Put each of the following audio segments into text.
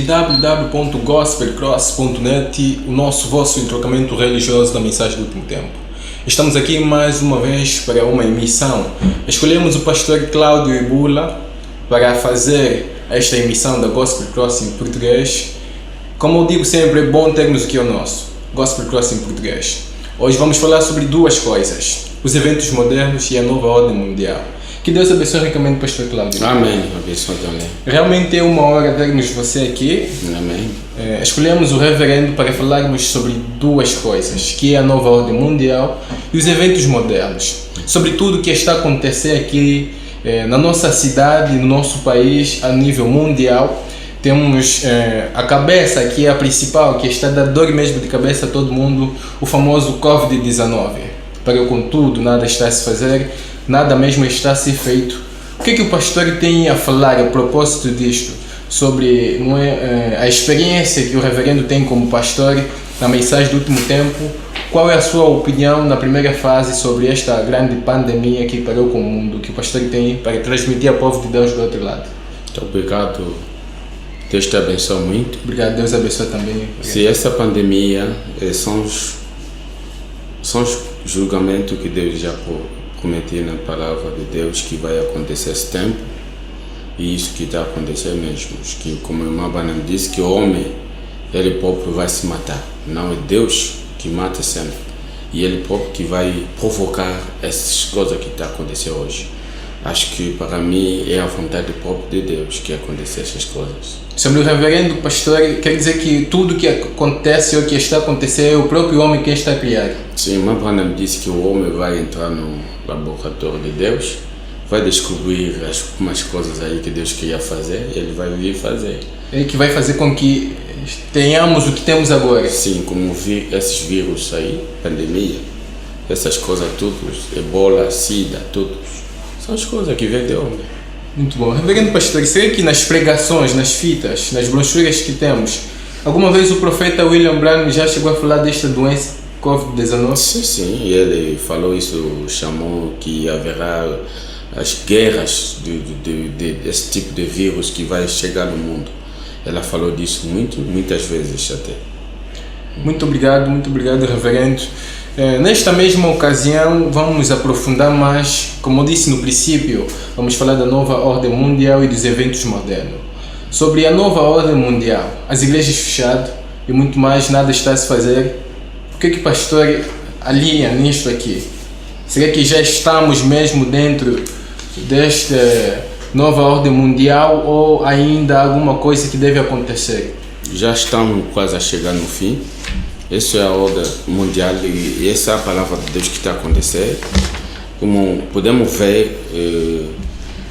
www.gospelcross.net, o nosso vosso entrocamento religioso da mensagem do último tempo. Estamos aqui mais uma vez para uma emissão. Escolhemos o pastor Cláudio Ibula para fazer esta emissão da Gospel Cross em português. Como eu digo sempre, é bom termos aqui o nosso Gospel Cross em português. Hoje vamos falar sobre duas coisas: os eventos modernos e a nova ordem mundial. Que Deus abençoe ricamente o pastor Cláudio. Amém. Abençoe também. Realmente é uma honra termos você aqui. Amém. Escolhemos o reverendo para falarmos sobre duas coisas, que é a nova ordem mundial e os eventos modernos. Sobre tudo o que está a acontecer aqui na nossa cidade, no nosso país, a nível mundial. Temos a cabeça, que é a principal, que está a dar dor mesmo de cabeça a todo mundo, o famoso Covid-19. Para contudo, nada está a se fazer, nada mesmo está a ser feito. O que é que o pastor tem a falar a propósito disto? Sobre a experiência que o reverendo tem como pastor na mensagem do último tempo. Qual é a sua opinião na primeira fase sobre esta grande pandemia que parou com o mundo, que o pastor tem para transmitir ao povo de Deus do outro lado? Muito obrigado. Deus te abençoe muito. Obrigado, Deus abençoe também. Obrigado. Se essa pandemia são os julgamentos que Deus já prometeu na palavra de Deus que vai acontecer esse tempo, e isso que está acontecendo mesmo, que como o irmão Branham disse, que o homem, ele próprio vai se matar, não é Deus que mata sempre, e ele próprio que vai provocar essas coisas que está acontecendo hoje. Acho que para mim é a vontade própria de Deus que aconteça essas coisas. Sobre o reverendo pastor, quer dizer que tudo que acontece ou que está a acontecer é o próprio homem que está a criar? Sim, o irmão Branham disse que o homem vai entrar no laboratório de Deus, vai descobrir algumas coisas aí que Deus queria fazer, e ele vai vir fazer. Ele que vai fazer com que tenhamos o que temos agora? Sim, como esses vírus aí, pandemia, essas coisas tudo, ebola, sida, tudo, são as coisas que vêm de homem. Muito bom. Reverendo pastor, será que nas pregações, nas fitas, nas brochuras que temos, alguma vez o profeta William Branham já chegou a falar desta doença Covid-19? Sim, ele falou isso, chamou que haverá as guerras desse tipo de vírus que vai chegar no mundo. Ela falou disso muitas vezes até. Muito obrigado, reverendo. Nesta mesma ocasião, vamos aprofundar mais, como eu disse no princípio, vamos falar da nova ordem mundial e dos eventos modernos. Sobre a nova ordem mundial, as igrejas fechadas e muito mais, nada está a se fazer. O que é que o pastor alinha nisto aqui? Será que já estamos mesmo dentro desta nova ordem mundial ou ainda há alguma coisa que deve acontecer? Já estamos quase a chegar no fim. Essa é a ordem mundial e essa é a palavra de Deus que está acontecendo. Como podemos ver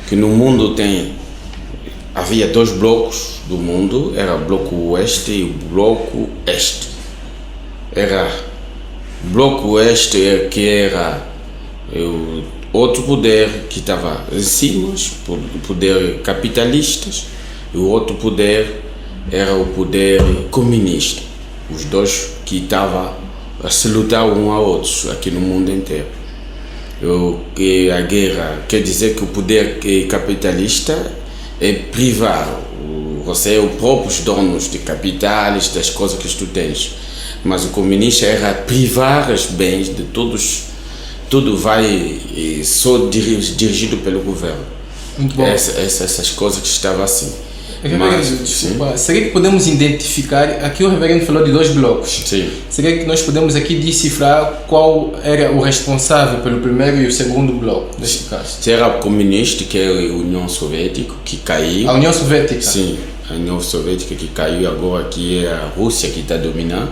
que no mundo havia dois blocos do mundo, era o bloco oeste e o bloco este. Era o bloco oeste que era o outro poder que estava em cima, o poder capitalista, e o outro poder era o poder comunista. Os dois que estavam a se lutar um ao outro aqui no mundo inteiro. A guerra quer dizer que o poder capitalista é privar. Você é o próprio dono de capitais, das coisas que tu tens. Mas o comunista era privar os bens de todos. Tudo vai só dirigido pelo governo. Muito bom. Essas coisas que estavam assim. Desculpa, será que podemos identificar, aqui o reverendo falou de dois blocos. Sim. Será que nós podemos aqui decifrar qual era o responsável pelo primeiro e o segundo bloco, neste caso? Era o comunista, que é a União Soviética, que caiu. A União Soviética? Sim, a União Soviética que caiu, agora que é a Rússia que está dominando.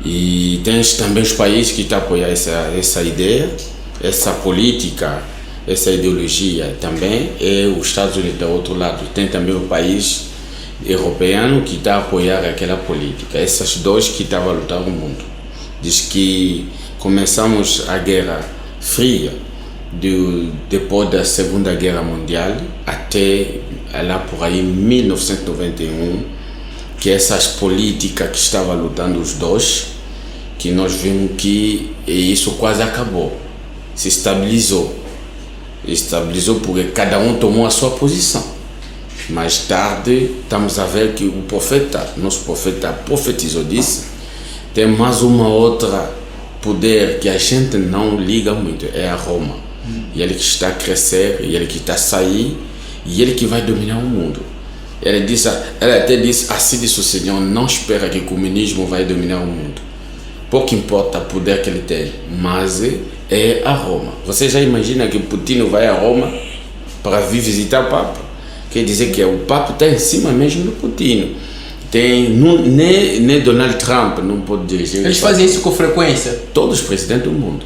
E tem também os países que estão a apoiar essa ideia, essa política, essa ideologia também. É os Estados Unidos do outro lado. Tem também o país europeu que está a apoiar aquela política. Essas dois que estavam a lutar no mundo. Diz que começamos a Guerra Fria depois da Segunda Guerra Mundial até lá por aí 1991, que essas políticas que estavam lutando os dois, que nós vimos que isso quase acabou, se estabilizou porque cada um tomou a sua posição. Mais tarde, estamos a ver que o profeta, nosso profeta profetizou disso, tem mais uma outra poder que a gente não liga muito, é a Roma. E ele que está a crescer, e ele que está a sair, e ele que vai dominar o mundo. Ele até disse, assim disse o Senhor, não espera que o comunismo vai dominar o mundo. Pouco importa o poder que ele tem, mas é a Roma. Você já imagina que Putin vai a Roma para vir visitar o Papa? Quer dizer que o Papa está em cima mesmo do Putin. Nem Donald Trump não pode dirigir. Eles fazem isso com frequência? Todos os presidentes do mundo,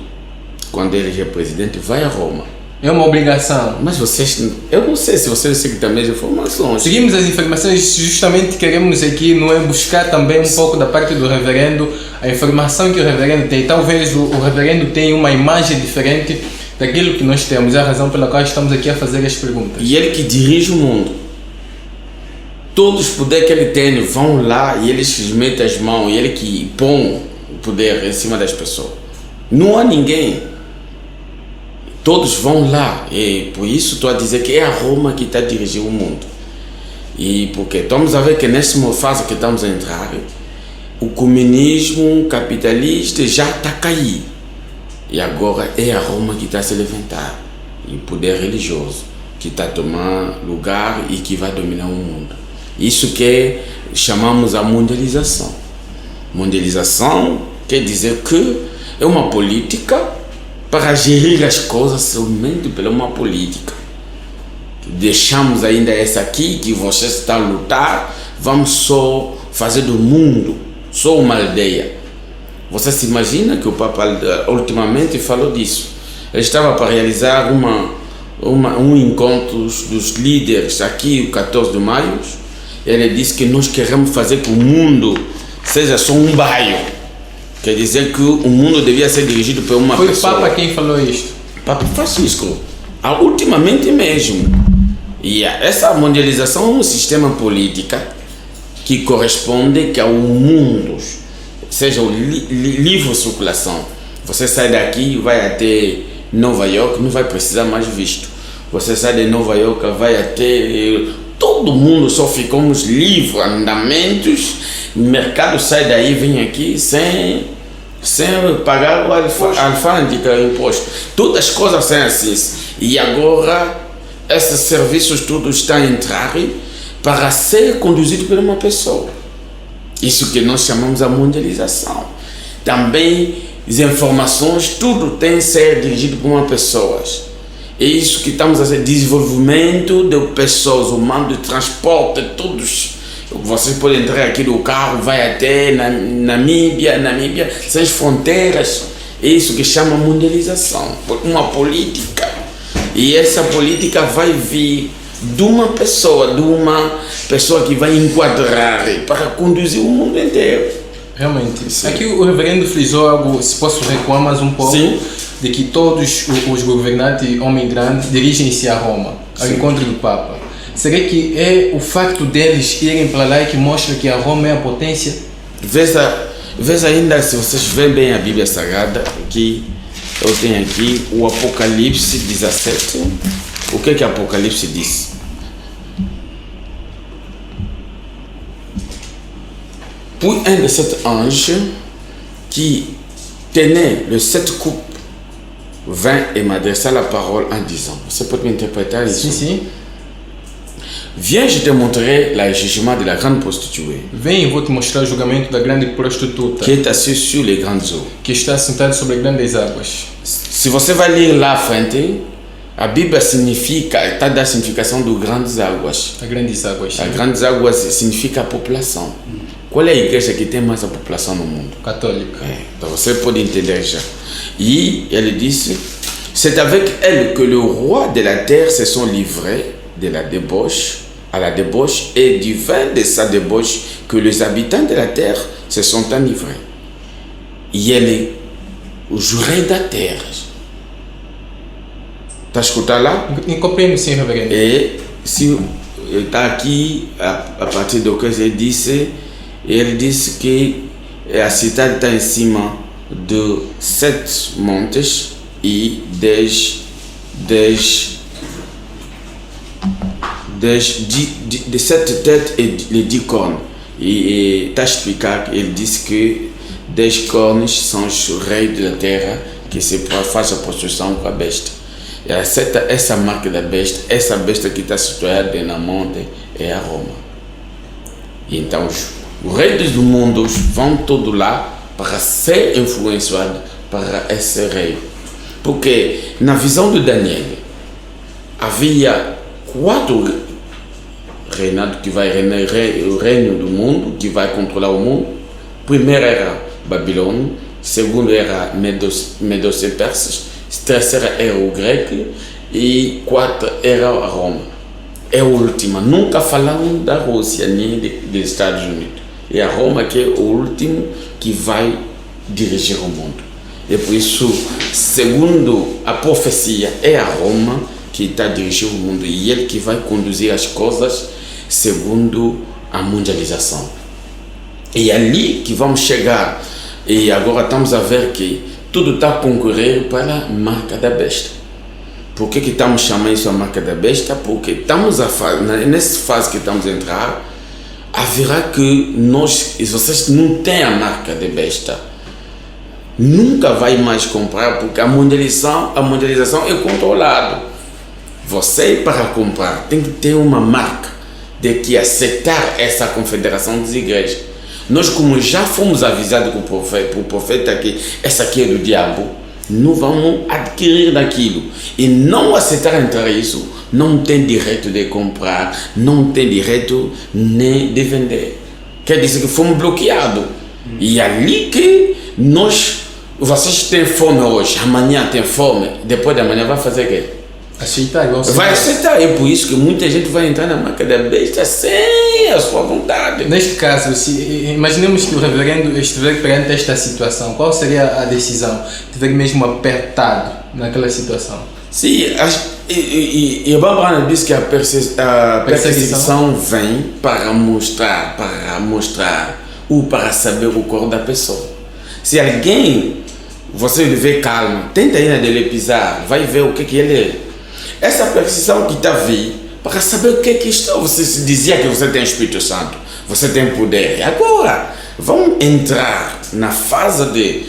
quando ele é presidente, vai a Roma. É uma obrigação. Mas vocês, eu não sei se vocês seguem também as informações. Seguimos as informações, justamente queremos aqui, não é, buscar também um pouco da parte do reverendo, a informação que o reverendo tem. Talvez o reverendo tenha uma imagem diferente daquilo que nós temos. É a razão pela qual estamos aqui a fazer as perguntas. E ele que dirige o mundo. Todos os poderes que ele tem vão lá e eles metem as mãos, e ele que põe o poder em cima das pessoas. Não há ninguém. Todos vão lá, e por isso estou a dizer que é a Roma que está a dirigir o mundo. E porque estamos a ver que nessa fase que estamos a entrar, o comunismo capitalista já está a cair. E agora é a Roma que está a se levantar. E o poder religioso que está a tomar lugar e que vai dominar o mundo. Isso que chamamos a mundialização. Mundialização quer dizer que é uma política para gerir as coisas somente pela uma política. Deixamos ainda essa aqui que você está a lutar, vamos só fazer do mundo só uma aldeia. Você se imagina que o Papa ultimamente falou disso. Ele estava para realizar um encontro dos líderes aqui, o 14 de maio. Ele disse que nós queremos fazer que o mundo seja só um bairro. Quer dizer que o mundo devia ser dirigido por uma pessoa. Foi o Papa quem falou isto? Papa Francisco, ultimamente mesmo. E essa mundialização é um sistema político que corresponde que ao mundo, seja o livre circulação. Você sai daqui e vai até Nova York, não vai precisar mais visto. Você sai de Nova York, vai até... Todo mundo só ficamos livres, andamentos, o mercado sai daí, vem aqui sem pagar o alfândega, imposto. Todas as coisas são assim. E agora, esses serviços todos estão a entrar para ser conduzidos por uma pessoa. Isso que nós chamamos a mundialização. Também as informações, tudo tem que ser dirigido por uma pessoa. É isso que estamos a fazer, desenvolvimento de pessoas, o mando de transporte, todos. Vocês podem entrar aqui do carro, vai até Namíbia, sem fronteiras. É isso que chama mundialização, uma política. E essa política vai vir de uma pessoa que vai enquadrar para conduzir o mundo inteiro. Realmente. Sim. Aqui o reverendo frisou algo, se posso recuar mais um pouco. Sim. De que todos os governantes, homem grande, dirigem-se a Roma, ao encontro do Papa. Será que é o facto deles irem para lá que mostra que a Roma é a potência? Veja ainda, se vocês veem bem a Bíblia Sagrada, que eu tenho aqui o Apocalipse 17. O que o Apocalipse diz? Puis un de ces anges qui tenait les 7 coupes vint et m'adressa la parole en disant, você pode me interpretar isso? Sim. Viens, je te montrerai le jugement de la grande prostituée. Vem, vou te mostrar o julgamento da grande prostituta. Qui est assise sur les grandes eaux. Que está sentada sobre grandes águas. Se você vai ler lá à frente, a Bíblia está da significação de grandes águas. As grandes águas. As grandes águas significa a população. Qual é a igreja que tem mais a população no mundo? Católica. Então você pode entender já. E ele disse, c'est avec elle que le roi de la terre se sont livrés de la débauche à la débauche et du vin de sa débauche que les habitants de la terre se sont enivrés. E ele, os reis da terra. Está escutando lá? Compreendo sim, reverendo. E se está aqui a partir do que ele disse que a cidade está em cima de 7 montes e 10 de 7 têtes e de 10 cornos. E está a explicar que ele disse que 10 cornos são os reis da terra que se faz a prostituição com a besta. E essa marca da besta, essa besta que está situada na monte é a Roma. E então os reis do mundo vão todos lá para ser influenciados para esse rei. Porque na visão de Daniel havia 4 reinados que vai reinar o reino do mundo, que vai controlar o mundo. Primeiro era Babilônia, segundo era Medos e Persas, terceiro era o Greco e 4 era a Roma. É a última. Nunca falaram da Rússia nem dos Estados Unidos. É a Roma que é o último que vai dirigir o mundo. E por isso, segundo a profecia, é a Roma que está dirigindo o mundo e ele que vai conduzir as coisas segundo a mundialização. E é ali que vamos chegar. E agora estamos a ver que tudo está a concorrer para a marca da besta. Por que estamos chamando isso a marca da besta? Porque estamos nessa fase que estamos a entrar, haverá que vocês não têm a marca da besta, nunca vai mais comprar, porque a mundialização é controlada. Você, para comprar, tem que ter uma marca de que aceitar essa confederação das igrejas. Nós, como já fomos avisados por o profeta que essa aqui é do diabo, não vamos adquirir daquilo. E não aceitar entrar isso, não tem direito de comprar, não tem direito nem de vender. Quer dizer que fomos bloqueados. E ali que vocês têm fome hoje, amanhã tem fome, depois de amanhã vai fazer o quê? Aceitar, vai aceitar, é por isso que muita gente vai entrar na marca da besta sem a sua vontade. Neste caso, se imaginemos que o reverendo estiver perante esta situação, qual seria a decisão? Estiver mesmo apertado naquela situação? Sim, e a Bárbara diz que a perseguição vem para mostrar ou para saber o corpo da pessoa. Se alguém, você vê calma, tenta ir na dele pisar, vai ver o que ele é. Essa perseguição que está vindo, para saber o que está. Você dizia que você tem Espírito Santo, você tem poder. E agora, vamos entrar na fase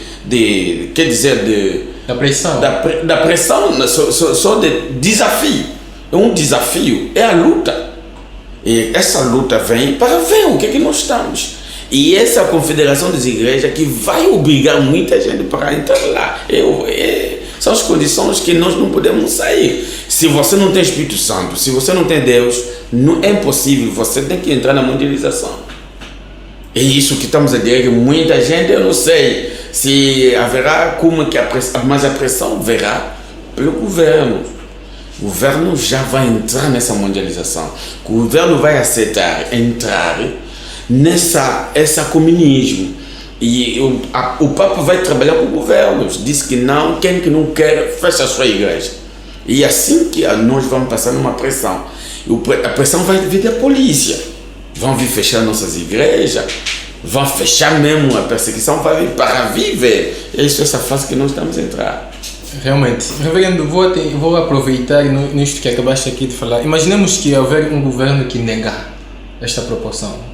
da pressão. Da pressão, só de desafio. É um desafio, é a luta. E essa luta vem para ver o que nós estamos. E essa confederação das igrejas que vai obrigar muita gente para entrar lá. São as condições que nós não podemos sair. Se você não tem Espírito Santo, se você não tem Deus, não é impossível, você tem que entrar na mundialização. É isso que estamos a dizer, que muita gente, eu não sei se haverá como que mas a pressão verá pelo governo. O governo já vai entrar nessa mundialização. O governo vai aceitar entrar esse comunismo. E o Papa vai trabalhar com o governo. Diz que não, quem que não quer, fecha a sua igreja. E assim que nós vamos passar numa pressão. A pressão vai vir da polícia. Vão vir fechar nossas igrejas. Vão fechar mesmo, a perseguição vai vir para viver. É isso, essa fase que nós estamos a entrar. Realmente. Reverendo, vou aproveitar nisto que acabaste aqui de falar. Imaginemos que houver um governo que negar esta proporção.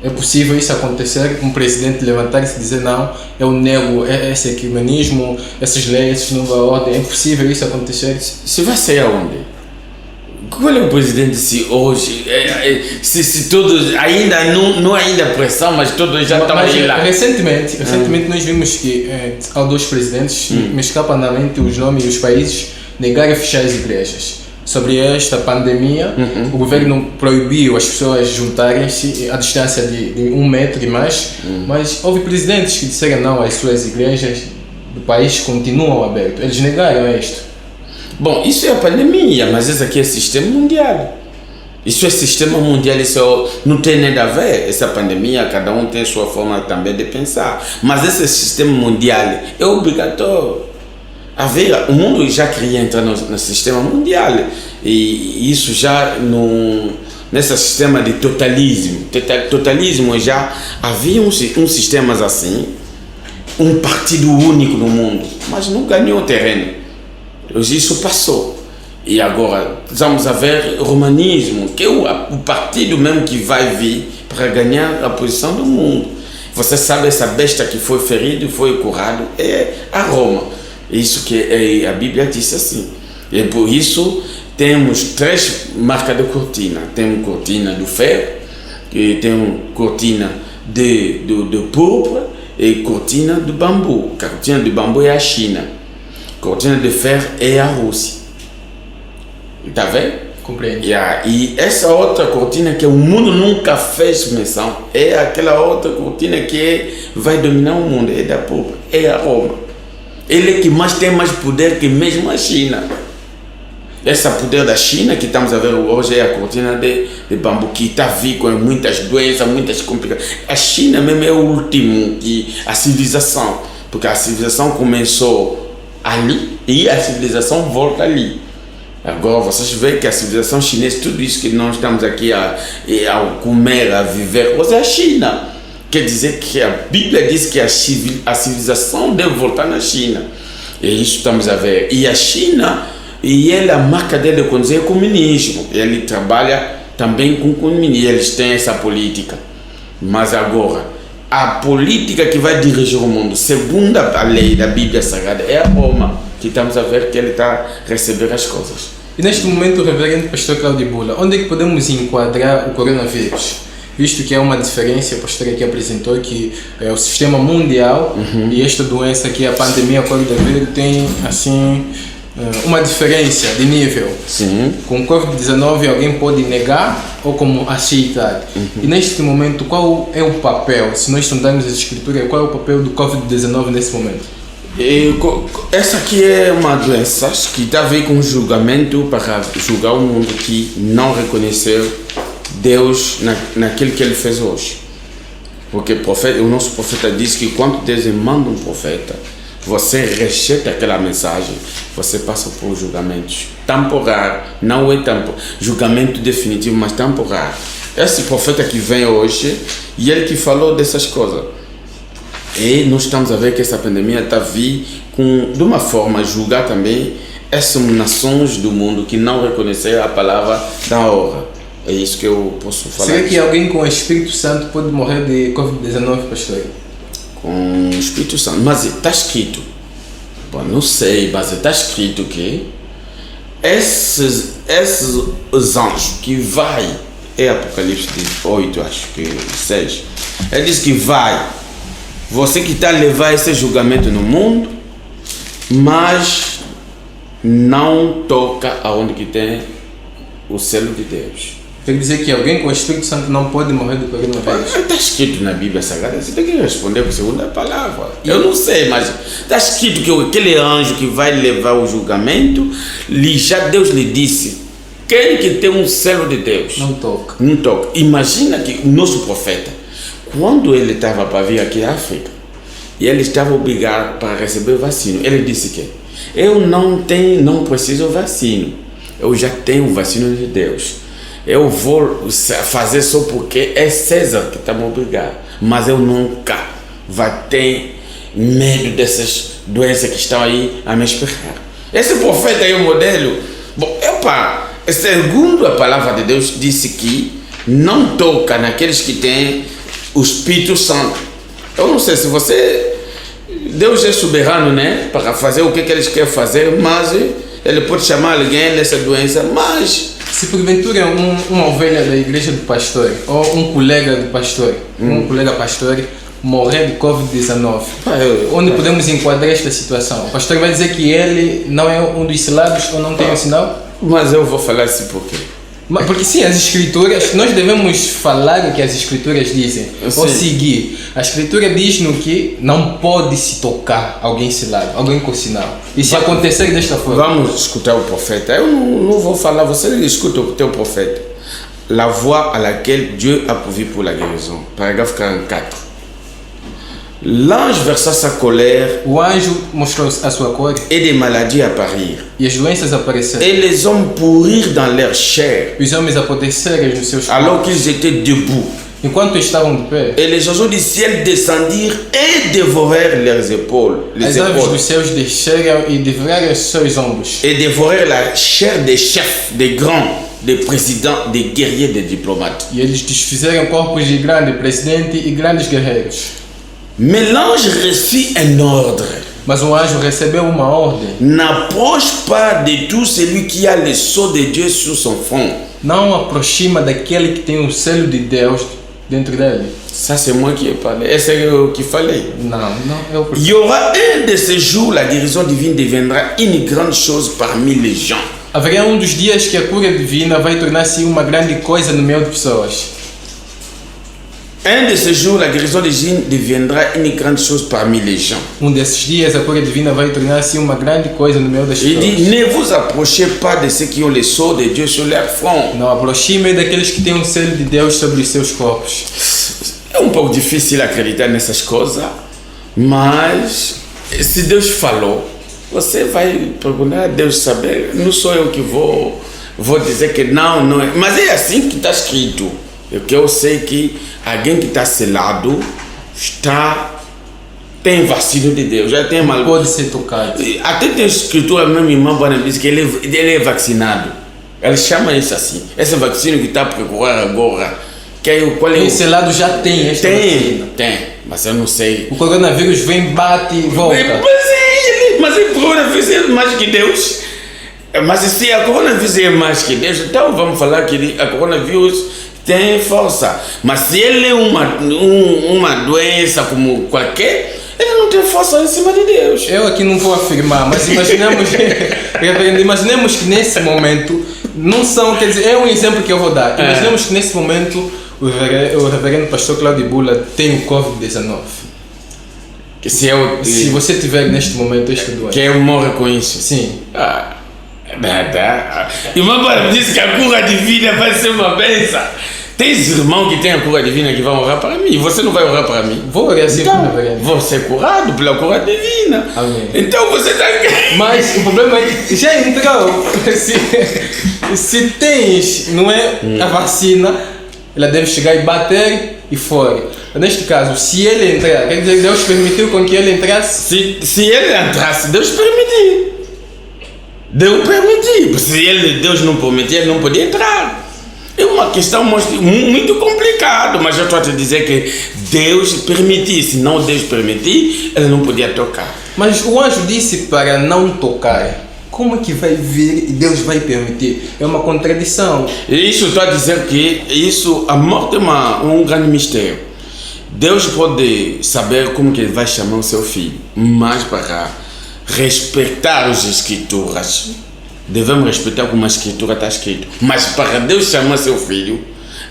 É possível isso acontecer, um presidente levantar-se e dizer não, eu nego esse ecumenismo, essas leis, essa nova ordem, é possível isso acontecer? Se vai ser aonde? Qual é o presidente se hoje, se todos, ainda não ainda pressão, mas todos já estão aí lá? Recentemente nós vimos que há 2 presidentes, me escapa na mente os nomes e os países, negaram fechar as igrejas. Sobre esta pandemia, o governo proibiu as pessoas juntarem-se à distância de 1 metro e mais, mas houve presidentes que disseram não, as suas igrejas do país continuam abertas. Eles negaram isto. Bom, isso é a pandemia, mas isso aqui é sistema mundial. Isso é sistema mundial, isso não tem nada a ver. Essa pandemia, cada um tem a sua forma também de pensar. Mas esse sistema mundial é obrigatório. O mundo já queria entrar no sistema mundial e isso já nesse sistema de totalismo. Totalismo já havia uns sistemas assim, um partido único no mundo, mas não ganhou terreno. Isso passou. E agora vamos a ver romanismo, que é o partido mesmo que vai vir para ganhar a posição do mundo. Você sabe, essa besta que foi ferida e foi curado é a Roma. Isso que a Bíblia diz assim. E por isso temos 3 marcas de cortina. Temos cortina do ferro, e temos cortina de púrpura e cortina do bambu. A cortina do bambu é a China. A cortina de ferro é a Rússia. Está vendo? Compreendo. E essa outra cortina que o mundo nunca fez menção é aquela outra cortina que vai dominar o mundo, é da púrpura, é a Roma. Ele é que tem mais poder que mesmo a China. Esse poder da China que estamos a ver hoje é a cortina de bambu, que está vindo com muitas doenças, muitas complicações. A China mesmo é o último, a civilização, porque a civilização começou ali e a civilização volta ali. Agora vocês veem que a civilização chinesa, tudo isso que nós estamos aqui a comer, a viver, é a China. Quer dizer que a Bíblia diz que a civilização deve voltar na China. E isso estamos a ver. E a China, a marca dele é o comunismo. Ele trabalha também com o comunismo. Eles têm essa política. Mas agora, a política que vai dirigir o mundo, segundo a lei da Bíblia Sagrada, é a Roma. Que estamos a ver que ele está a receber as coisas. E neste momento, o reverendo pastor Cláudio Bula, onde é que podemos enquadrar o coronavírus? Visto que há uma diferença, o pastor aqui apresentou que o sistema mundial e esta doença aqui, a pandemia coronavírus, tem assim uma diferença de nível. Sim. Com o Covid-19 alguém pode negar ou como aceitar. E neste momento, qual é o papel, se nós estudarmos as escrituras, qual é o papel do Covid-19 nesse momento? Essa aqui é uma doença que está a ver com julgamento para julgar o mundo que não reconheceu Deus naquilo que ele fez hoje. Porque o nosso profeta diz que quando Deus manda um profeta, você rejeita aquela mensagem, você passa por julgamentos temporários, não é julgamento definitivo, mas temporário. Esse profeta que vem hoje, e ele que falou dessas coisas. E nós estamos a ver que essa pandemia está a vir de uma forma a julgar também essas nações do mundo que não reconheceram a palavra da hora. É isso que eu posso falar. Será que alguém com o Espírito Santo pode morrer de Covid-19, pastor? Com o Espírito Santo. Mas está escrito. Bom, não sei, mas está escrito que esses anjos que vai, é Apocalipse 8, acho que 6, ele diz que vai. Você que está a levar esse julgamento no mundo, mas não toca aonde que tem o selo de Deus. Quer dizer que alguém com o Espírito Santo não pode morrer de coronavírus? Está escrito na Bíblia Sagrada, você tem que responder com segunda palavra. Eu não sei, mas está escrito que aquele anjo que vai levar o julgamento, Deus lhe disse, quem que tem um selo de Deus? Não toca. Não toca. Imagina que o nosso profeta, quando ele estava para vir aqui à África, e ele estava obrigado para receber vacina, ele disse que eu não preciso vacina, eu já tenho vacina de Deus, eu vou fazer só porque é César que está me obrigado, mas eu nunca vai ter medo dessas doenças que estão aí a me esperar. Esse profeta aí é o modelo. Bom, segundo a palavra de Deus, disse que não toca naqueles que têm o Espírito Santo. Eu não sei se Deus é soberano, né? Para fazer o que eles querem fazer, mas ele pode chamar alguém dessa doença, mas... Se porventura uma ovelha da igreja do pastor, ou um colega do pastor, um colega pastor, morrer de Covid-19, onde podemos enquadrar esta situação? O pastor vai dizer que ele não é um dos selados ou não tem um sinal? Mas eu vou falar assim por quê? Porque sim, as escrituras, nós devemos falar o que as escrituras dizem, ou seguir. A escritura diz-nos que não pode se tocar alguém selado, alguém com sinal. E se acontecer desta forma? Vamos escutar o profeta. Eu não vou falar, você escuta o teu profeta. La voie à laquelle Dieu a pourvu pour la guérison. Parágrafo 44. L'ange versa sa colère. O anjo mostrou a sua cor. Et des maladies apparirent. E as doenças apareceram. Et les hommes pourrirent dans leur chair. Os homens apodreceram nos seus corpos. Alors qu'ils étaient debout. Enquanto estavam de pé, et les oiseaux du ciel descendirent et dévorèrent leurs épaules, as aves dos céus desceram e devoraram os seus ombros. et dévorèrent la chair des chefs, des grands, des présidents, des guerriers, des diplomates. E eles desfizeram corpos de grandes presidentes e grandes guerreiros. Mais l'ange reçut un ordre. Mas um anjo recebeu uma ordem: N'approche pas de tout celui qui a le sceau de Dieu sur son front. não aproxima daquele que tem o selo de Deus dentro dele. Ça, c'est moi qui ai parlé. Et c'est qu'il fallait. Não, eu Il y aura un de ces jours, la guérison divine deviendra une grande chose parmi les gens. Haverá dos dias que a cura divina vai tornar-se uma grande coisa no meio de pessoas. Un de ces jours, la guérison divine deviendra une grande chose parmi les gens. Desses dias a cura divina vai tornar-se uma grande coisa no meio das Il pessoas. dit, ne vous approchez pas de ceux qui ont le sceau de Dieu sur leur front. Não aproxime daqueles que têm o selo de Deus sobre os seus corpos. É um pouco difícil acreditar nessas coisas, mas se Deus falou, você vai perguntar a Deus saber. Não sou eu que vou dizer que não é. Mas é assim que está escrito. Que eu sei que alguém que está selado tem vacilo de Deus, já tem mal. Pode ser tocado. Até tem escritura, meu irmão diz que ele é vacinado. Ele chama isso assim. Esse vacina que está a procurar agora. Qual é o selado já tem esta vacina. Tem, mas eu não sei. O coronavírus vem, bate e volta. Mas o coronavírus é mais que Deus. Mas se a coronavírus é mais que Deus, então vamos falar que a coronavírus tem força. Mas se ele é uma doença como qualquer, ele não tem força em cima de Deus. Eu aqui não vou afirmar, mas imaginemos, imaginemos que nesse momento, não são, quer dizer, é um exemplo que eu vou dar. Imaginemos que nesse momento o reverendo pastor Cláudio Bula tem o Covid-19. Se você tiver neste momento esta doença. Que eu morro com isso? Sim. Nada. Irmão Bárbara disse que a cura divina vai ser uma benção. Tem irmãos que têm a cura divina que vão orar para mim. Você não vai orar para mim? Vou orar assim, então, vou ser curado pela cura divina. Amém. Então você está... Mas o problema é que já entrou. Se tens, não é, a vacina, ela deve chegar e bater e fora. Neste caso, se ele entrar, quer dizer que Deus permitiu com que ele entrasse? Se ele entrasse, Deus permitiu. Deus permitiu. Se Deus não permitir, ele não podia entrar. É uma questão muito complicada, mas eu estou a te dizer que Deus permitiu. Se não Deus permitir, ele não podia tocar. Mas o anjo disse para não tocar. Como é que vai vir e Deus vai permitir? É uma contradição. Isso está a dizer que a morte é um grande mistério. Deus pode saber como que ele vai chamar o seu filho, mas para respeitar as escrituras, devemos respeitar como a escritura está escrito. Mas para Deus chamar seu filho,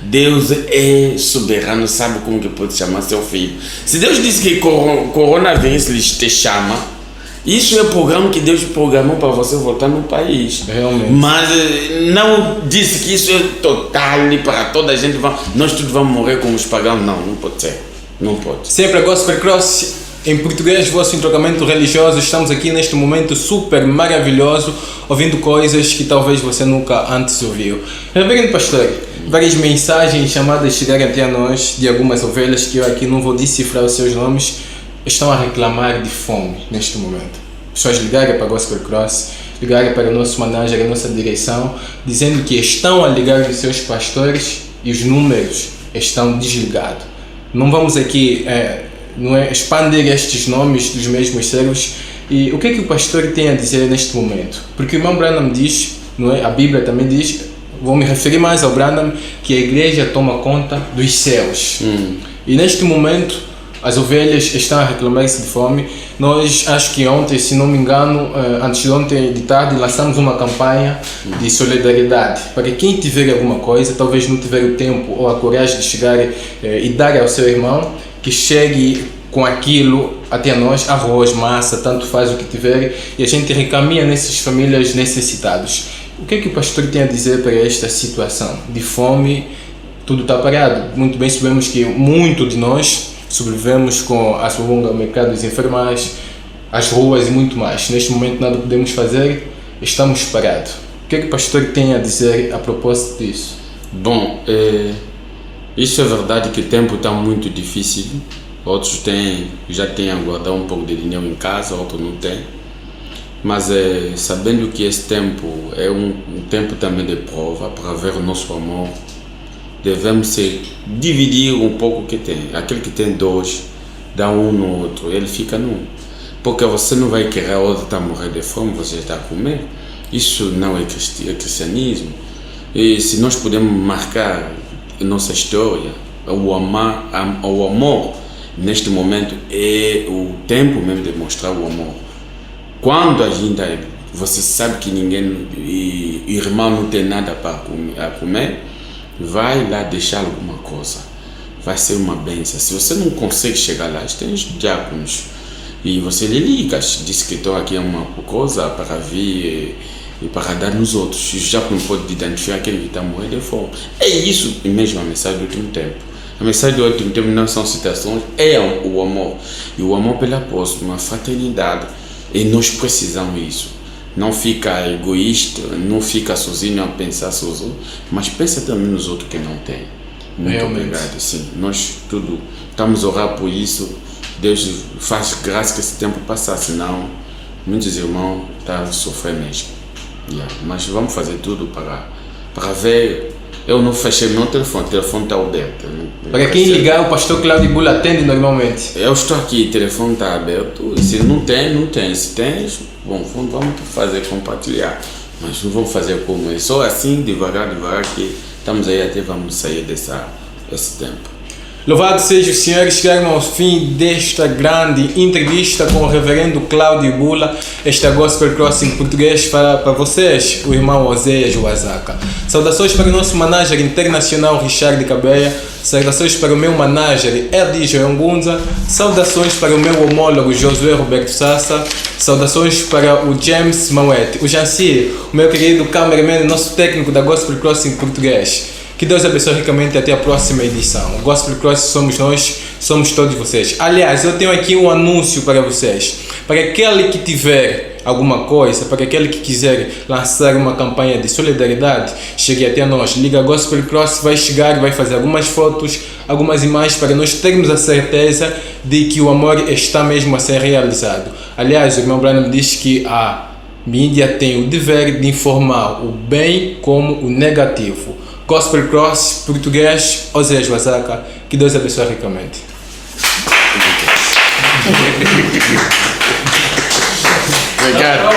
Deus é soberano, sabe como que pode chamar seu filho. Se Deus diz que coronavírus te chama, isso é o programa que Deus programou para você voltar no país. Realmente. Mas não disse que isso é total para toda a gente. Nós todos vamos morrer como os pagãos. Não pode ser. Não pode. Sempre a Gospel Cross, em português, vosso entrocamento religioso. Estamos aqui neste momento super maravilhoso, ouvindo coisas que talvez você nunca antes ouviu. Reverendo pastor, várias mensagens, chamadas chegaram até a nós de algumas ovelhas que eu aqui não vou decifrar os seus nomes, estão a reclamar de fome neste momento. Pessoas ligaram para a Gospel Cross, ligaram para o nosso manager, a nossa direção, dizendo que estão a ligar os seus pastores e os números estão desligados. Não vamos aqui expandir estes nomes dos mesmos servos. E o que é que o pastor tem a dizer neste momento? Porque o irmão Branham diz, não é? A Bíblia também diz, vou me referir mais ao Branham, que a igreja toma conta dos céus. E neste momento as ovelhas estão a reclamar-se de fome. Nós, acho que ontem, se não me engano, antes de ontem de tarde, lançamos uma campanha de solidariedade. Para quem tiver alguma coisa, talvez não tiver o tempo ou a coragem de chegar e dar ao seu irmão, que chegue com aquilo até nós, arroz, massa, tanto faz o que tiver, e a gente recaminha nessas famílias necessitadas. O que é que o pastor tem a dizer para esta situação de fome? Tudo está parado. Muito bem sabemos que muito de nós sobrevivemos com a Subunga, o mercado dos enfermais, as ruas e muito mais. Neste momento nada podemos fazer, estamos parados. O que é que o pastor tem a dizer a propósito disso? Bom, Isso é verdade que o tempo está muito difícil. Outros já têm a guardar um pouco de dinheiro em casa, outros não têm. Mas sabendo que esse tempo é um tempo também de prova para ver o nosso amor, devemos dividir um pouco o que tem. Aquele que tem 2, dá um no outro, ele fica num. Porque você não vai querer a outra morrer de fome, você está a comer. Isso não é cristianismo. E se nós podemos marcar nossa história, o amor neste momento é o tempo mesmo de mostrar o amor. Quando a gente, você sabe que irmão não tem nada para comer, vai lá deixar alguma coisa, vai ser uma bênção. Se você não consegue chegar lá, tem os diáconos e você lhe liga, diz que estou aqui uma coisa para vir e para dar nos outros. Já não pode identificar aquele que está morrendo de fome. É isso mesmo a mensagem do último tempo. A mensagem do último tempo não são citações, é o amor. E o amor pela próxima, a fraternidade. E nós precisamos disso. Não fica egoísta, não fica sozinho a pensar sozinho, mas pensa também nos outros que não têm. Muito obrigado. Sim, nós estamos a orar por isso. Deus faz graça que esse tempo passar, senão muitos irmãos estão a sofrer mesmo. Mas vamos fazer tudo para ver. Eu não fechei meu telefone, o telefone está aberto. Para quem ligar, o pastor Cláudio Bula atende normalmente. Eu estou aqui, o telefone está aberto. Se não tem, não tem. Se tem, bom, vamos fazer compartilhar. Mas não vamos fazer como é. Só assim, devagar, que estamos aí até vamos sair desse tempo. Louvado seja o Senhor, chegamos ao fim desta grande entrevista com o reverendo Cláudio Bula. Esta Gospel Crossing português para vocês, o irmão Oséias Wazaka. Saudações para o nosso manager internacional Richard Cabeia. Saudações para o meu manager Edi Joangunza. Saudações para o meu homólogo Josué Roberto Sassa. Saudações para o James Mauete. O Janci, o meu querido cameraman, nosso técnico da Gospel Crossing português. Que Deus abençoe ricamente até a próxima edição. O Gospel Cross somos nós, somos todos vocês. Aliás, eu tenho aqui um anúncio para vocês. Para aquele que tiver alguma coisa, para aquele que quiser lançar uma campanha de solidariedade, chegue até nós. Liga Gospel Cross, vai chegar, vai fazer algumas fotos, algumas imagens para nós termos a certeza de que o amor está mesmo a ser realizado. Aliás, o irmão Branham diz que a mídia tem o dever de informar o bem como o negativo. Gospel Cross, português, Oséias Wazaka. Que Deus abençoe ricamente. Obrigado.